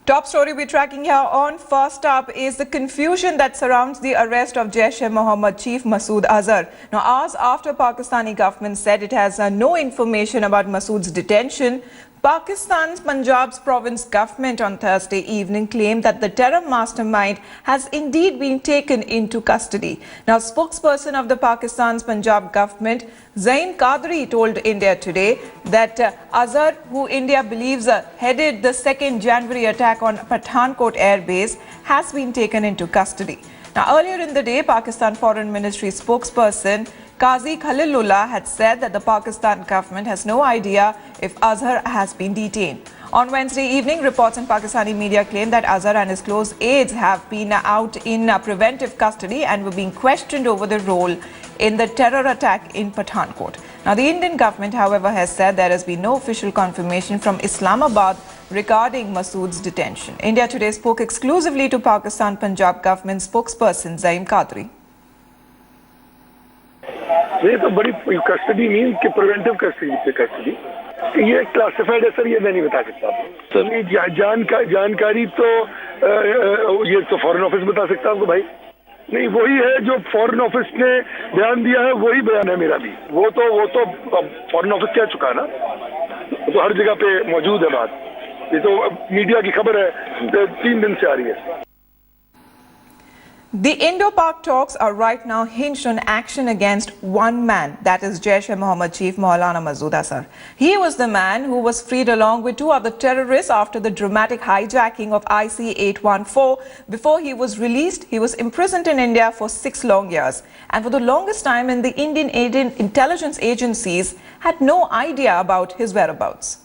Top story we're tracking here on First Up is the confusion that surrounds the arrest of Jaish-E-Mohammad chief Masood Azhar. Now, hours after Pakistani government said it has no information about Masood's detention, Pakistan's Punjab's province government on Thursday evening claimed that the terror mastermind has indeed been taken into custody. Now, spokesperson of the Pakistan's Punjab government, Jaish-E-Mohammad, told India Today that Azhar, who India believes headed the 2nd January attack on Pathankot Air Base, has been taken into custody. Now, earlier in the day, Pakistan Foreign Ministry spokesperson Qazi Khalilullah had said that the Pakistan government has no idea if Azhar has been detained. On Wednesday evening, reports in Pakistani media claimed that Azhar and his close aides have been out in preventive custody and were being questioned over their role in the terror attack in Pathankot. Now, the Indian government, however, has said there has been no official confirmation from Islamabad regarding Masood's detention. India Today spoke exclusively to Pakistan Punjab government spokesperson Jaish-E-Mohammad. ये तो बड़ी custody mean कि preventive custody ये classified है sir, ये मैं नहीं बता सकता। तो जानकारी तो ये तो फॉरेन ऑफिस बता सकता है आपको भाई। नहीं, वही है जो फॉरेन ऑफिस ने बयान दिया है, वही बयान है मेरा भी। वो तो फॉरेन ऑफिस कह चुका है ना, तो हर जगह पे मौजूद है बात। ये तो मीडिया की खबर है, 3 दिन से आ रही है। The Indo-Pak talks are right now hinged on action against one man, that is Jaish-E-Mohammad chief Maulana Masood Azhar. He was the man who was freed along with 2 other terrorists after the dramatic hijacking of IC-814. Before he was released, he was imprisoned in India for 6 long years. And for the longest time, the Indian intelligence agencies had no idea about his whereabouts.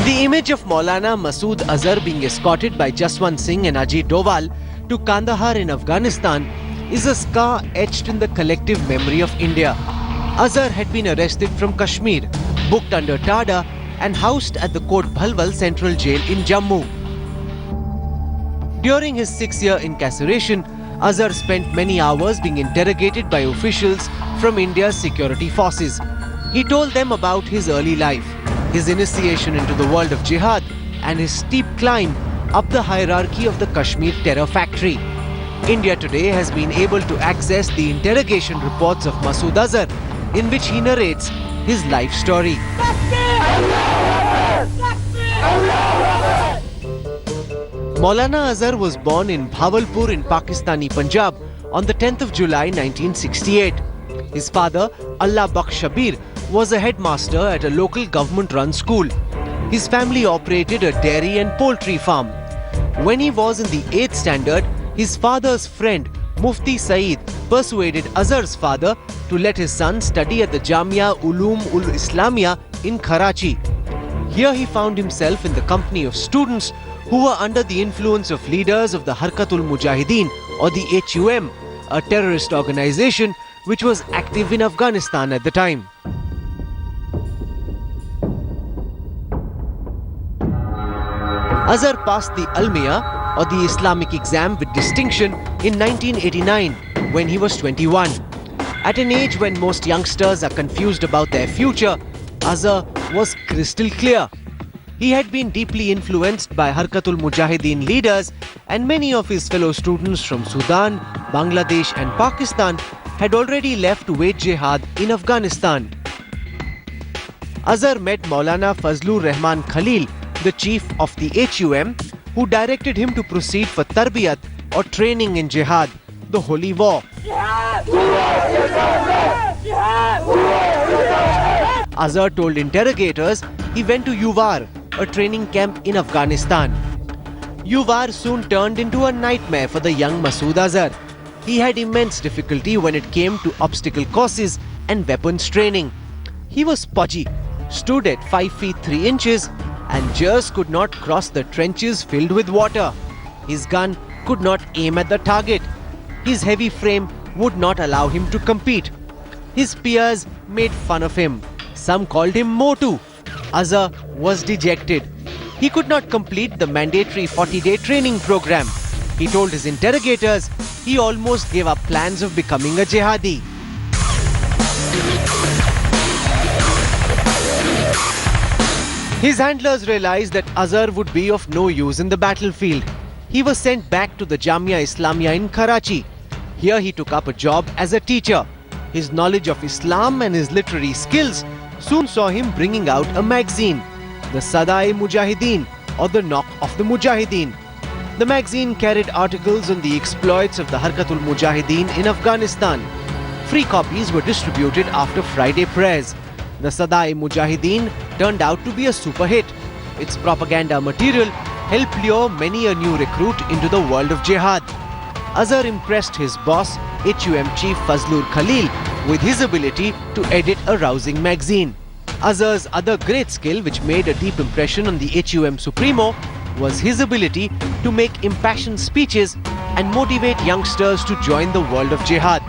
The image of Maulana Masood Azhar being escorted by Jaswant Singh and Ajit Doval to Kandahar in Afghanistan is a scar etched in the collective memory of India. Azhar had been arrested from Kashmir, booked under Tada and housed at the Kot Bhalwal Central Jail in Jammu. During his 6-year incarceration, Azhar spent many hours being interrogated by officials from India's security forces. He told them about his early life, his initiation into the world of jihad and his steep climb up the hierarchy of the Kashmir terror factory. India Today has been able to access the interrogation reports of Masood Azhar, in which he narrates his life story. Maulana Azhar was born in Bhawalpur in Pakistani Punjab on the 10th of July 1968. His father, Allah Baksh Shabir, was a headmaster at a local government-run school. His family operated a dairy and poultry farm. When he was in the 8th standard, his father's friend, Mufti Saeed, persuaded Azhar's father to let his son study at the Jamia Uloom-ul-Islamia in Karachi. Here he found himself in the company of students who were under the influence of leaders of the Harkatul Mujahideen or the HUM, a terrorist organization which was active in Afghanistan at the time. Azhar passed the Almiya or the Islamic exam with distinction in 1989 when he was 21. At an age when most youngsters are confused about their future, Azhar was crystal clear. He had been deeply influenced by Harkatul Mujahideen leaders, and many of his fellow students from Sudan, Bangladesh and Pakistan had already left to wage jihad in Afghanistan. Azhar met Maulana Fazlur Rahman Khalil, the chief of the HUM, who directed him to proceed for tarbiyat or training in jihad, the holy war. Azhar told interrogators he went to Uvar, a training camp in Afghanistan. Uvar soon turned into a nightmare for the young Masood Azhar. He had immense difficulty when it came to obstacle courses and weapons training. He was pudgy, stood at 5 feet 3 inches and just could not cross the trenches filled with water. His gun could not aim at the target. His heavy frame would not allow him to compete. His peers made fun of him. Some called him Motu. Azhar was dejected. He could not complete the mandatory 40-day training program. He told his interrogators he almost gave up plans of becoming a jihadi. His handlers realized that Azhar would be of no use in the battlefield. He was sent back to the Jamia Islamia in Karachi. Here he took up a job as a teacher. His knowledge of Islam and his literary skills soon saw him bringing out a magazine, the Sada-e-Mujahideen, or the Knock of the Mujahideen. The magazine carried articles on the exploits of the Harkatul Mujahideen in Afghanistan. Free copies were distributed after Friday prayers. The Sada-e-Mujahideen turned out to be a super hit. Its propaganda material helped lure many a new recruit into the world of jihad. Azhar impressed his boss, HUM chief Fazlur Khalil, with his ability to edit a rousing magazine. Azhar's other great skill, which made a deep impression on the HUM Supremo, was his ability to make impassioned speeches and motivate youngsters to join the world of jihad.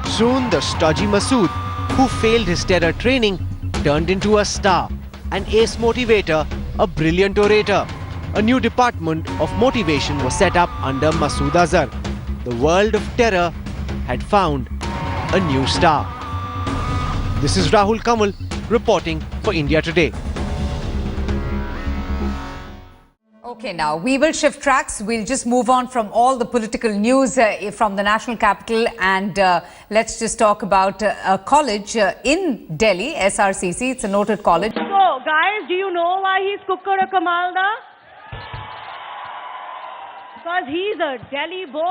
Soon the stodgy Masood, who failed his terror training, turned into a star, an ace motivator, a brilliant orator. A new department of motivation was set up under Masood Azhar. The world of terror had found a new star. This is Rahul Kamal reporting for India Today. Okay, now we will shift tracks. We'll just move on from all the political news from the national capital, and let's just talk about a college in Delhi, SRCC. It's a noted college. So, guys, do you know why he's Kukkara Kamalda? Because he's a Delhi boy.